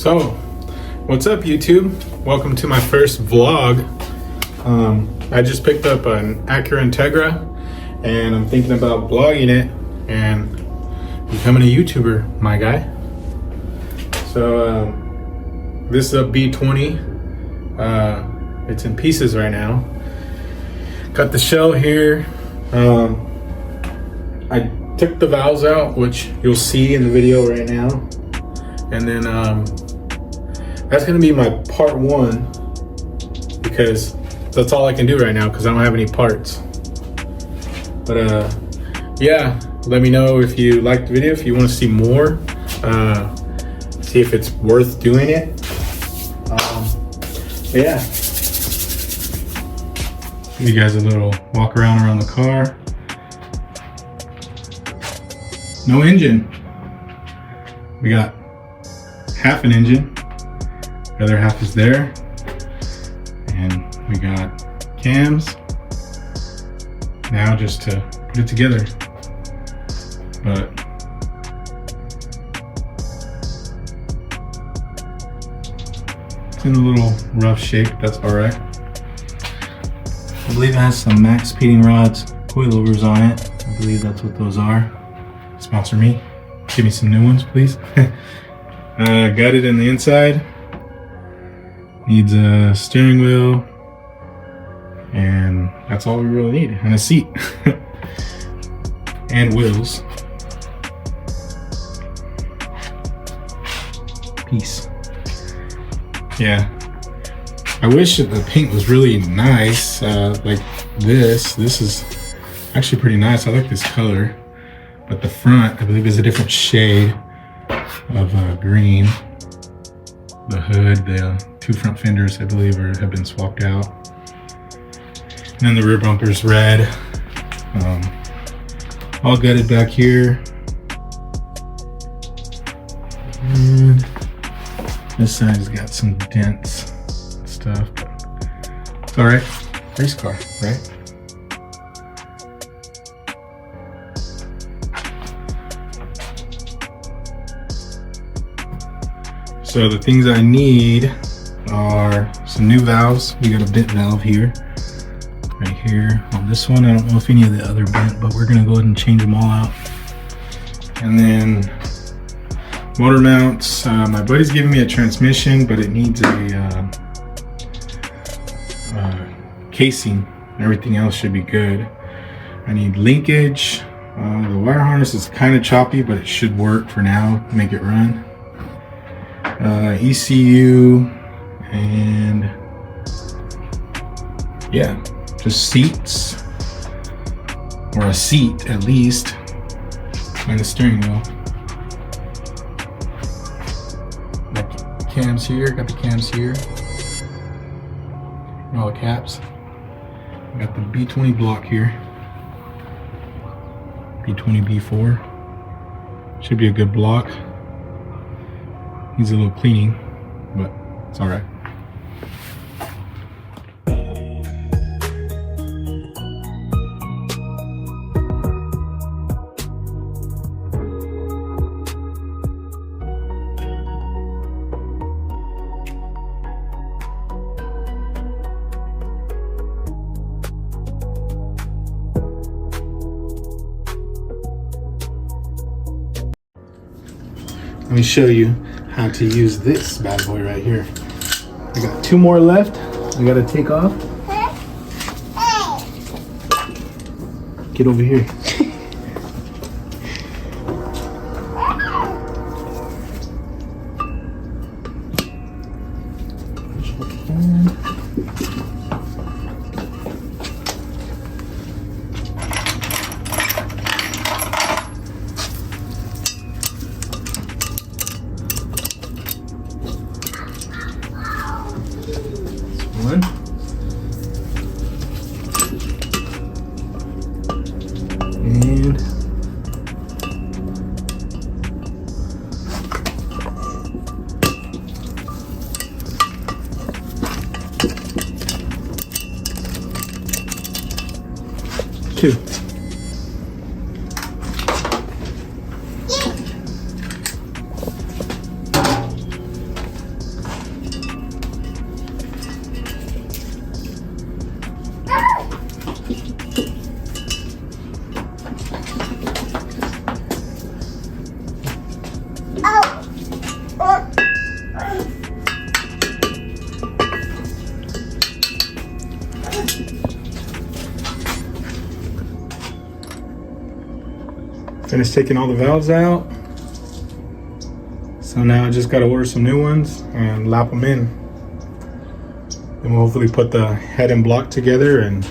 So, what's up YouTube? Welcome to my first vlog. I just picked up an Acura Integra and I'm thinking about vlogging it and becoming a YouTuber, my guy. So, this is a B20. It's in pieces right now. Got the shell here. I took the valves out, which you'll see in the video right now. And then that's gonna be my part one, because that's all I can do right now because I don't have any parts. But yeah, let me know if you liked the video, if you want to see more, see if it's worth doing it. Yeah. Give you guys a little walk around the car. No engine. We got half an engine. The other half is there. And we got cams. Now just to put it together. But it's in a little rough shape, that's alright. I believe it has some max speeding rods, coilovers on it. I believe that's what those are. Sponsor me. Give me some new ones, please. Got it in the inside. Needs a steering wheel. And that's all we really need. And a seat. And wheels. Peace. Yeah. I wish that the paint was really nice. Like this. This is actually pretty nice. I like this color. But the front, I believe, is a different shade of green. The hood, the two front fenders, I believe, have been swapped out. And then the rear bumper's red. All gutted back here. And this side's got some dents and stuff. But it's alright. Race car, right? So the things I need are some new valves. We got a bent valve here, right here on this one. I don't know if any of the other bent, but we're gonna go ahead and change them all out. And then motor mounts. My buddy's giving me a transmission, but it needs a casing. Everything else should be good. I need linkage. The wire harness is kind of choppy, but it should work for now to make it run. ECU, and yeah, just seats, or a seat at least, and a steering wheel. Got the cams here, and all the caps. Got the B20 block here, B20 B4. Should be a good block. Needs a little cleaning, but it's all right. Let me show you how to use this bad boy right here. I got two more left. I gotta take off. Get over here. One. And two. Finished taking all the valves out. So now I just got to order some new ones and lap them in. And we'll hopefully put the head and block together and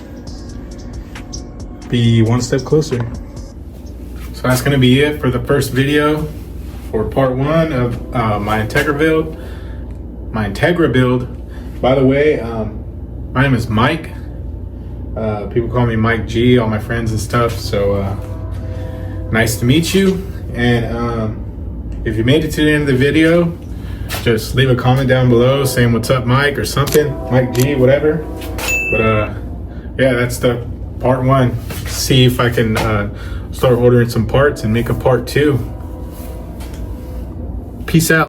be one step closer. So that's going to be it for the first video for part one of my Integra build. By the way, my name is Mike. People call me Mike G, all my friends and stuff. So nice to meet you. And if you made it to the end of the video, just leave a comment down below saying what's up, Mike, or something. Mike G, whatever. But yeah, that's the part one. See if I can start ordering some parts and make a part two. Peace out.